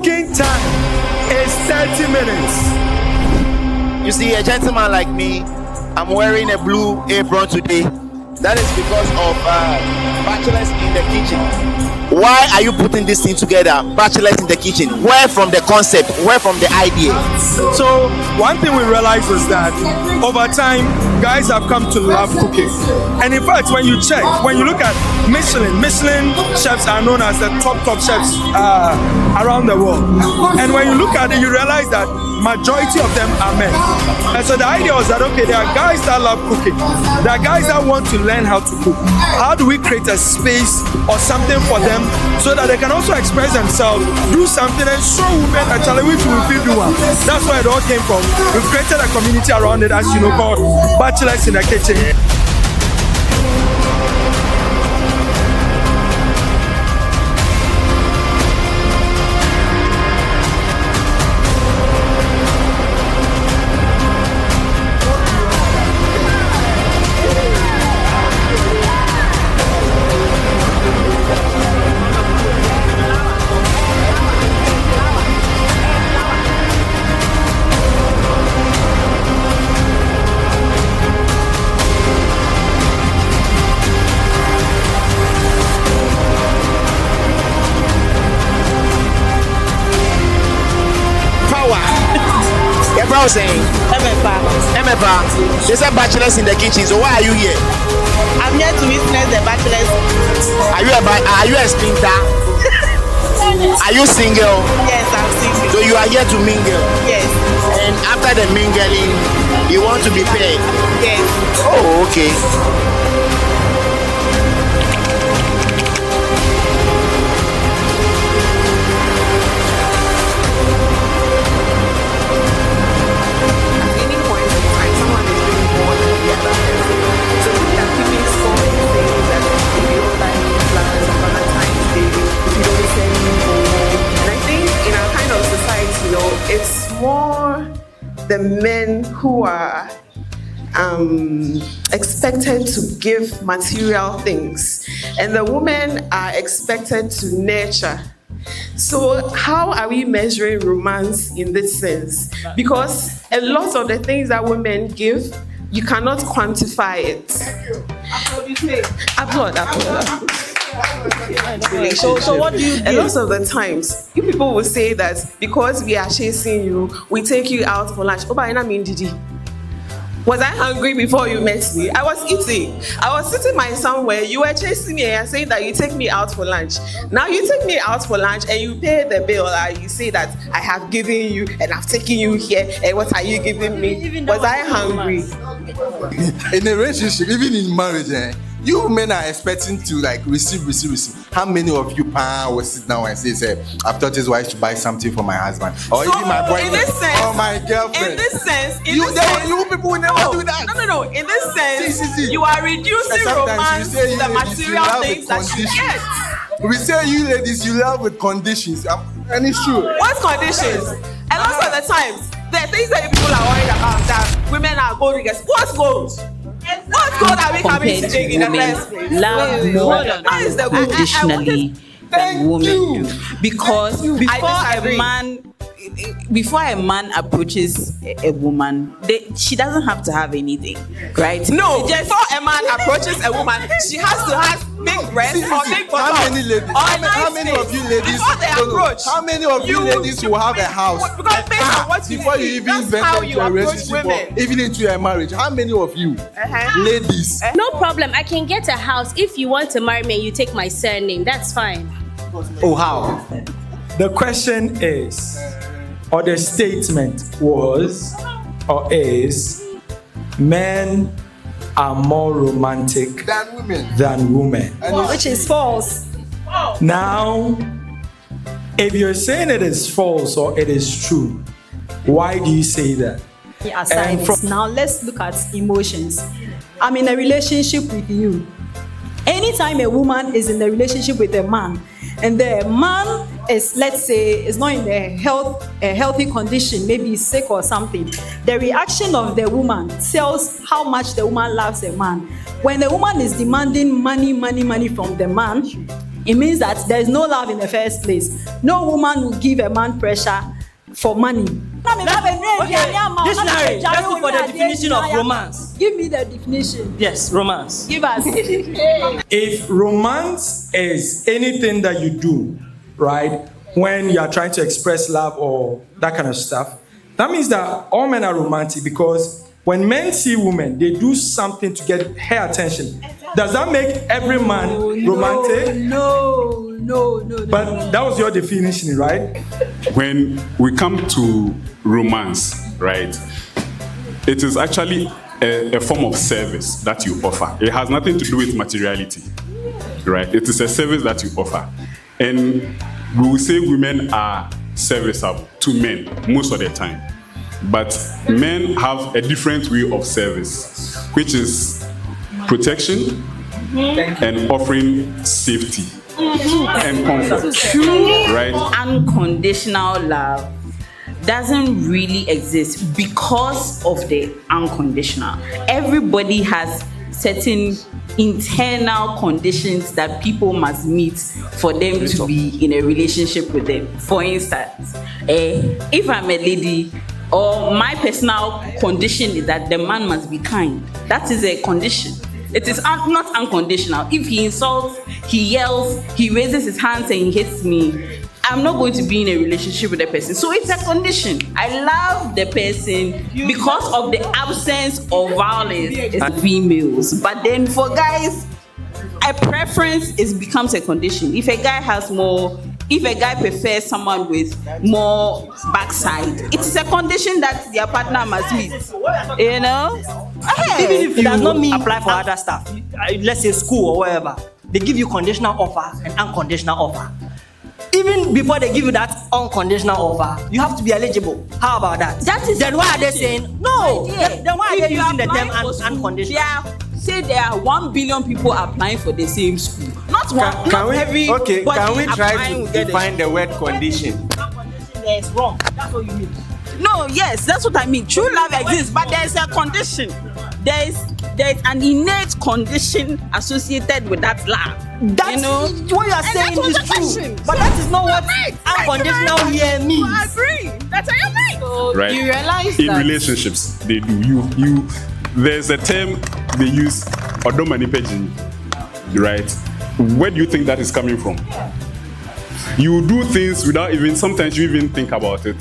cooking time is 30 minutes. You see, a gentleman like me, I'm wearing a blue apron today. That is because of Bachelors in the Kitchen. Why are you putting this thing together? Bachelors in the Kitchen. Where from the concept? Where from the idea? So one thing we realized was that over time, guys have come to love cooking. And in fact, when you look at Michelin chefs are known as the top chefs around the world. And when you look at it, you realize that majority of them are men. And so the idea was that, okay, there are guys that love cooking. There are guys that want to learn how to cook. How do we create a space or something for them so that they can also express themselves, do something, and show women actually which we feel do one. That's where it all came from. We've created a community around it, as you know, called Bachelors in the Kitchen. Saying MFA. They said Bachelors in the Kitchen. So why are you here? I'm here to witness the Bachelors. Are you a splinter? Are you single? Yes, I'm single. So you are here to mingle? Yes. And after the mingling, you want to be paid? Yes. Oh, okay. It's more the men who are expected to give material things, and the women are expected to nurture. So how are we measuring romance in this sense? Because a lot of the things that women give, you cannot quantify it. Applaud. So what do you do? A lot of the times, you people will say that because we are chasing you, we take you out for lunch. Was I hungry before you met me? I was eating. I was sitting by somewhere. You were chasing me and you're saying that you take me out for lunch. Now you take me out for lunch and you pay the bill. And you say that I have given you and I've taken you here. And what are you giving me? Was I hungry? In a relationship, even in marriage, you men are expecting to like receive. How many of you will sit down and say, I've taught his wife to buy something for my husband, or so even my boyfriend, or my girlfriend? In this sense, you people will never do that. No. In this sense, you are reducing romance to the material things that you get. We say you ladies, you love with conditions, and it's true. What conditions? A lot of the times, the things that people are worried about that women are gold diggers. What's gold? What gold are we coming to dig in the first place? Love more unconditionally than women do. Because before a man approaches a woman, she doesn't have to have anything, right? No, before a man approaches a woman, she has to have big breasts or big bottom. How many ladies? How many of you ladies? Before they approach, how many of you ladies will have a house? Because based on what you before you even venture into a relationship or even into a marriage, how many of you ladies? No problem. I can get a house if you want to marry me and you take my surname. That's fine. Oh, how? The question is, or the statement was, or is, men are more romantic than women. Which is false. Now, if you're saying it is false or it is true, why do you say that? Now let's look at emotions. I'm in a relationship with you. Anytime a woman is in a relationship with a man, and the man is, let's say, is not in a healthy condition, maybe he's sick or something, the reaction of the woman tells how much the woman loves the man. When the woman is demanding money from the man, it means that there is no love in the first place. No woman will give a man pressure for money. Dictionary, let's look for the definition of romance. Give me the definition. Yes, romance. Give us. If romance is anything that you do, right, when you are trying to express love or that kind of stuff, that means that all men are romantic, because when men see women, they do something to get her attention. Does that make every man romantic? No. But that was your definition, right? When we come to romance, right, it is actually a form of service that you offer. It has nothing to do with materiality, right? It is a service that you offer. And we will say women are serviceable to men most of the time. But men have a different way of service, which is protection and offering safety and comfort, right? Unconditional love doesn't really exist because of the unconditional. Everybody has certain internal conditions that people must meet for them to be in a relationship with them. For instance, if I'm a lady, or my personal condition is that the man must be kind. That is a condition. It is not unconditional. If he insults, he yells, he raises his hands and he hits me, I'm not going to be in a relationship with the person. So it's a condition. I love the person because of the absence of violence in females. But then for guys, a preference becomes a condition. If a guy prefers someone with more backside, it is a condition that their partner must meet. You know? Even if it does not mean apply for other stuff, let's say school or whatever, they give you conditional offer and unconditional offer. Even before they give you that unconditional offer, you have to be eligible. How about that? Then why are they saying no? Then why are they using the term unconditional? Say there are 1 billion people applying for the same school. Not one. Can we try to define define the word condition? It's wrong. That's what you mean. No, yes, that's what I mean. True love exists, but there's a condition. There's an innate condition associated with that love. That's what you are saying is true. But that is not what unconditional here means. I agree. That's what I mean. So right. you realize in that relationships they do. There's a term they use, odomanipeji, right? Where do you think that is coming from? You do things without sometimes you even think about it.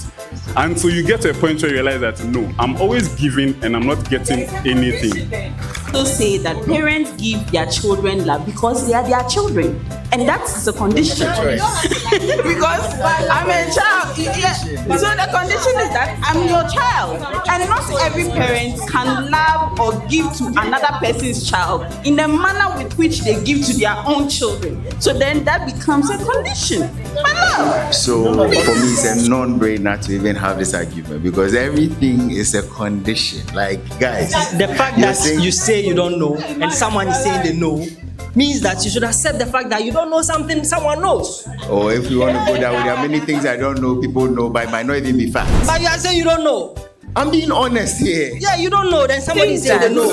Until you get to a point where you realize that, no, I'm always giving and I'm not getting anything. To say that parents give their children love because they are their children. And that's a condition. Because I'm a child. So the condition is that I'm your child. And not every parent can love or give to another person's child in the manner with which they give to their own children. So then that becomes a condition. So for me, it's a non-brainer to even have this argument because everything is a condition. Like, guys, the fact that you say you don't know and someone is saying they know means that you should accept the fact that you don't know something someone knows. Or if you want to go that way, there are many things I don't know, people know, but it might not even be facts. But you are saying you don't know. I'm being honest here. Yeah, you don't know, then somebody says they know.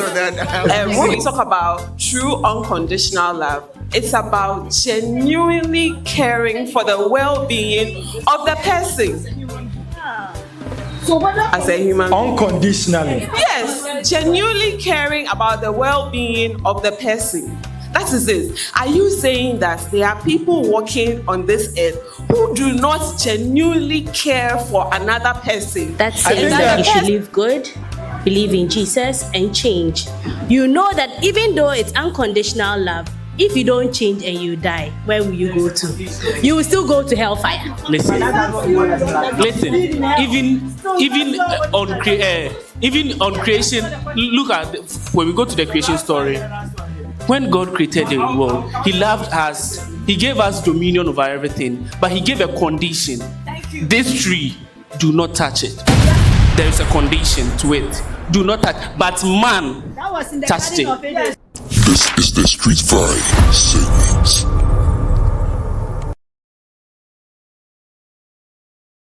When we talk about true unconditional love, it's about genuinely caring for the well-being of the person. As a human being. Unconditionally. Yes, genuinely caring about the well-being of the person. That is it. Are you saying that there are people walking on this earth who do not genuinely care for another person? That's saying that you should live good, believe in Jesus, and change. You know that even though it's unconditional love, if you don't change and you die, where will you go to? You will still go to hellfire. Listen. Even on creation, look at when we go to the creation story. When God created the world, He loved us. He gave us dominion over everything, but He gave a condition. This tree, do not touch it. There is a condition to it. Do not touch. But man touched it. This is the Street Vibe segment.